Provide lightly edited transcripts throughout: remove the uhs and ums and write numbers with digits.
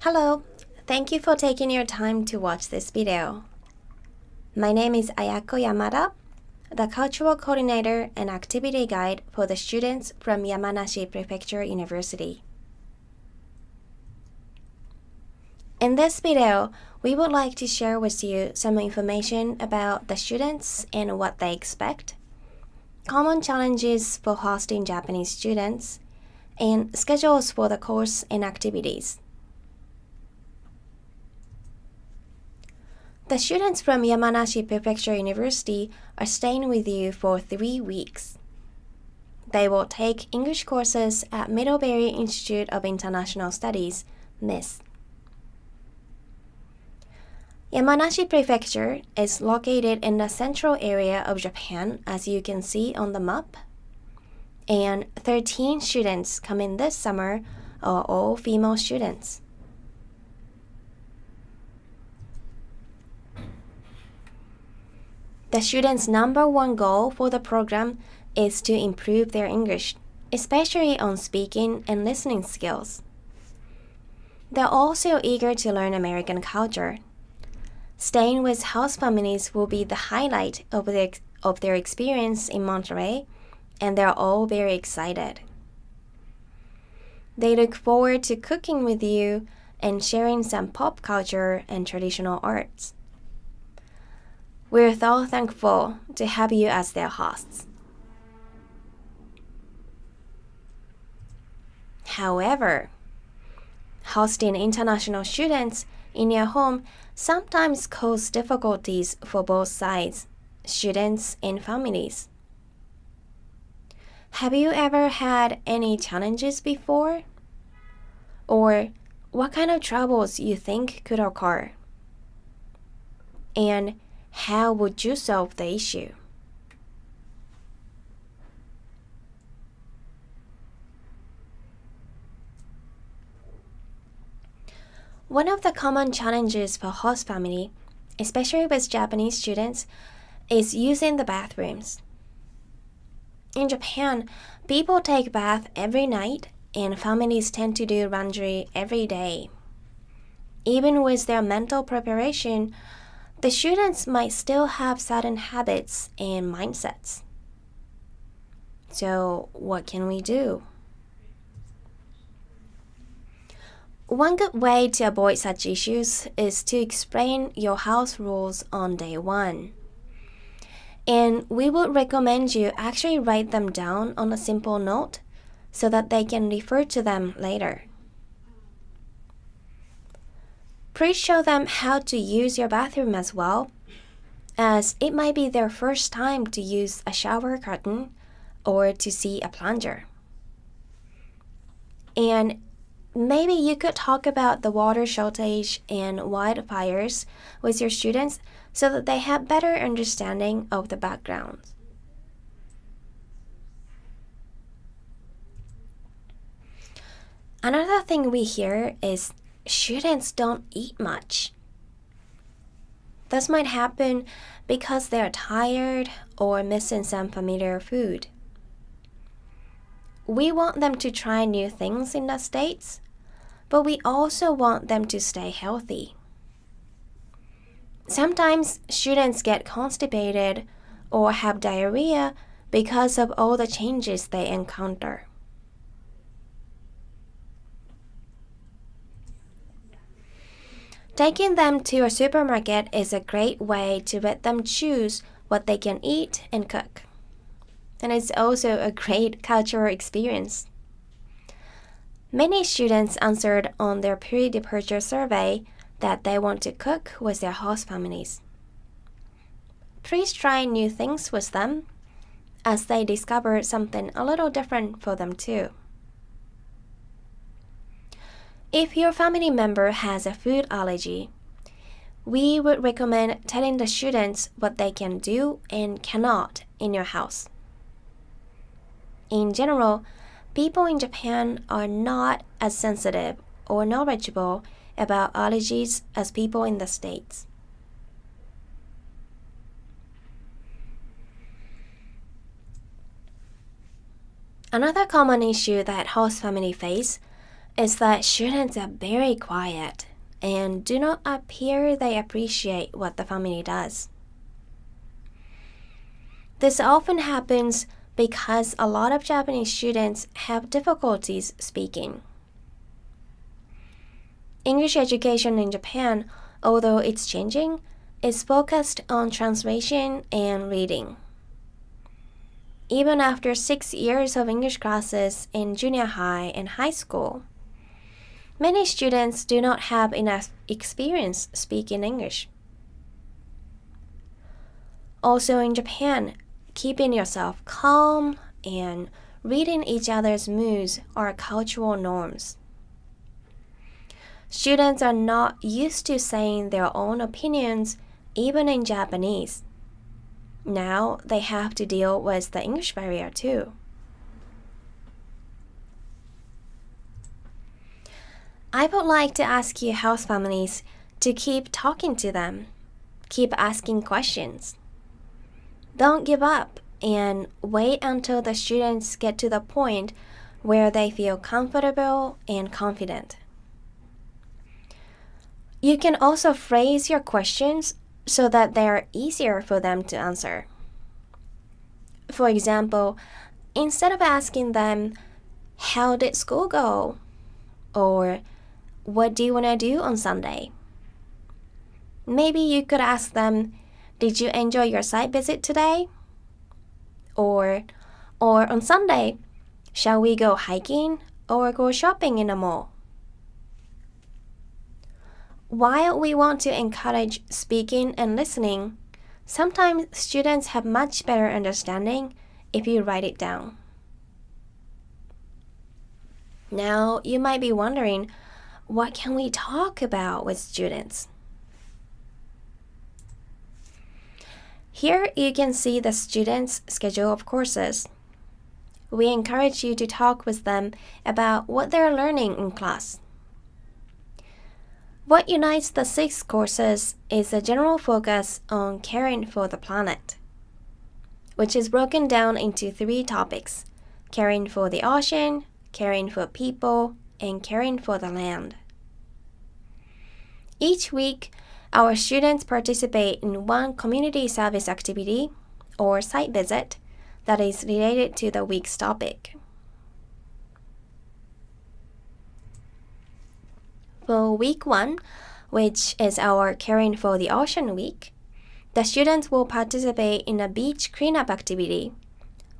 Hello, thank you for taking your time to watch this video. My name is Ayako Yamada, the Cultural Coordinator and Activity Guide for the students from Yamanashi Prefecture University. In this video, we would like to share with you some information about the students and what they expect, common challenges for hosting Japanese students, and schedules for the course and activities. The students from Yamanashi Prefecture University are staying with you for 3 weeks. They will take English courses at Middlebury Institute of International Studies, MIS. Yamanashi Prefecture is located in the central area of Japan, as you can see on the map, and 13 students coming this summer are all female students. The students' number one goal for the program is to improve their English, especially on speaking and listening skills. They're also eager to learn American culture. Staying with host families will be the highlight of their experience in Monterey, and they're all very excited. They look forward to cooking with you and sharing some pop culture and traditional arts. We're so thankful to have you as their hosts. However, hosting international students in your home sometimes causes difficulties for both sides, students and families. Have you ever had any challenges before? Or what kind of troubles you think could occur? And how would you solve the issue? One of the common challenges for host family, especially with Japanese students, is using the bathrooms. In Japan, people take bath every night and families tend to do laundry every day. Even with their mental preparation, the students might still have certain habits and mindsets. So, what can we do? One good way to avoid such issues is to explain your house rules on day one. And we would recommend you actually write them down on a simple note so that they can refer to them later. Please show them how to use your bathroom as well, as it might be their first time to use a shower curtain or to see a plunger. And maybe you could talk about the water shortage and wildfires with your students so that they have better understanding of the background. Another thing we hear is students don't eat much. This might happen because they are tired or missing some familiar food. We want them to try new things in the States, but we also want them to stay healthy. Sometimes students get constipated or have diarrhea because of all the changes they encounter. Taking them to a supermarket is a great way to let them choose what they can eat and cook. And it's also a great cultural experience. Many students answered on their pre-departure survey that they want to cook with their host families. Please try new things with them, as they discover something a little different for them too. If your family member has a food allergy, we would recommend telling the students what they can do and cannot in your house. In general, people in Japan are not as sensitive or knowledgeable about allergies as people in the States. Another common issue that host families face is that students are very quiet and do not appear they appreciate what the family does. This often happens because a lot of Japanese students have difficulties speaking. English education in Japan, although it's changing, is focused on translation and reading. Even after 6 years of English classes in junior high and high school, many students do not have enough experience speaking English. Also in Japan, keeping yourself calm and reading each other's moods are cultural norms. Students are not used to saying their own opinions even in Japanese. Now they have to deal with the English barrier too. I would like to ask you host families to keep talking to them, keep asking questions. Don't give up and wait until the students get to the point where they feel comfortable and confident. You can also phrase your questions so that they are easier for them to answer. For example, instead of asking them, "How did school go?" or "What do you want to do on Sunday?" maybe you could ask them, "Did you enjoy your site visit today?" Or on Sunday, "Shall we go hiking or go shopping in a mall?" While we want to encourage speaking and listening, sometimes students have much better understanding if you write it down. Now, you might be wondering, what can we talk about with students? Here you can see the students' schedule of courses. We encourage you to talk with them about what they're learning in class. What unites the 6 courses is a general focus on caring for the planet, which is broken down into 3 topics: caring for the ocean, caring for people, and caring for the land. Each week, our students participate in one community service activity or site visit that is related to the week's topic. For week 1, which is our Caring for the Ocean week, the students will participate in a beach cleanup activity,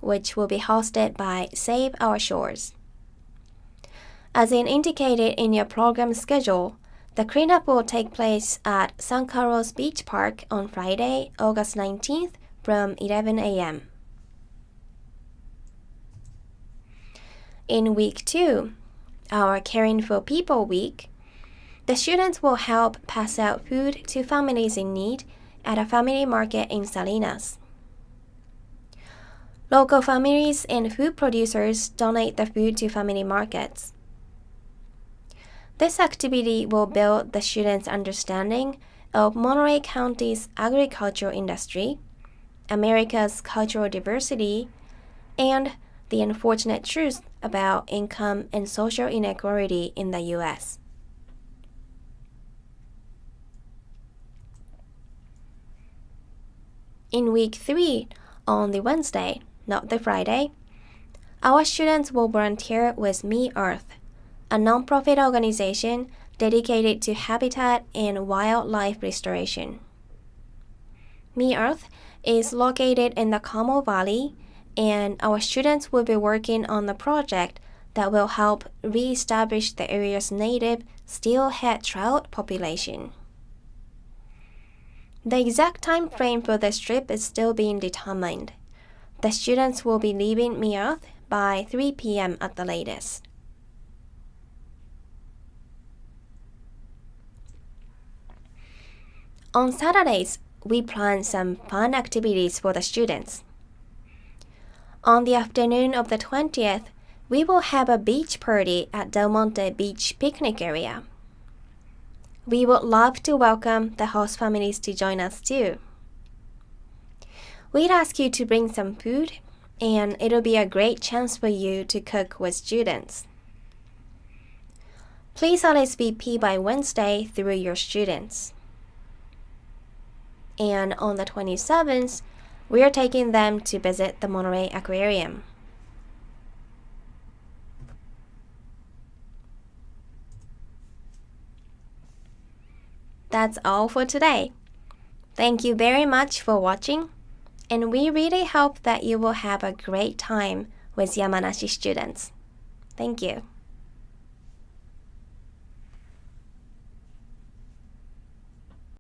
which will be hosted by Save Our Shores. As indicated in your program schedule, the cleanup will take place at San Carlos Beach Park on Friday, August 19th from 11 a.m. In week 2, our Caring for People week, the students will help pass out food to families in need at a family market in Salinas. Local families and food producers donate the food to family markets. This activity will build the students' understanding of Monterey County's agricultural industry, America's cultural diversity, and the unfortunate truth about income and social inequality in the U.S. In week 3, on the Wednesday, not the Friday, our students will volunteer with Me Earth, a nonprofit organization dedicated to habitat and wildlife restoration. Me Earth is located in the Como Valley, and our students will be working on a project that will help re-establish the area's native steelhead trout population. The exact time frame for this trip is still being determined. The students will be leaving Me Earth by 3 p.m. at the latest. On Saturdays, we plan some fun activities for the students. On the afternoon of the 20th, we will have a beach party at Del Monte Beach picnic area. We would love to welcome the host families to join us too. We'd ask you to bring some food, and it'll be a great chance for you to cook with students. Please RSVP by Wednesday through your students. And on the 27th, we are taking them to visit the Monterey Aquarium. That's all for today. Thank you very much for watching, and we really hope that you will have a great time with Yamanashi students. Thank you.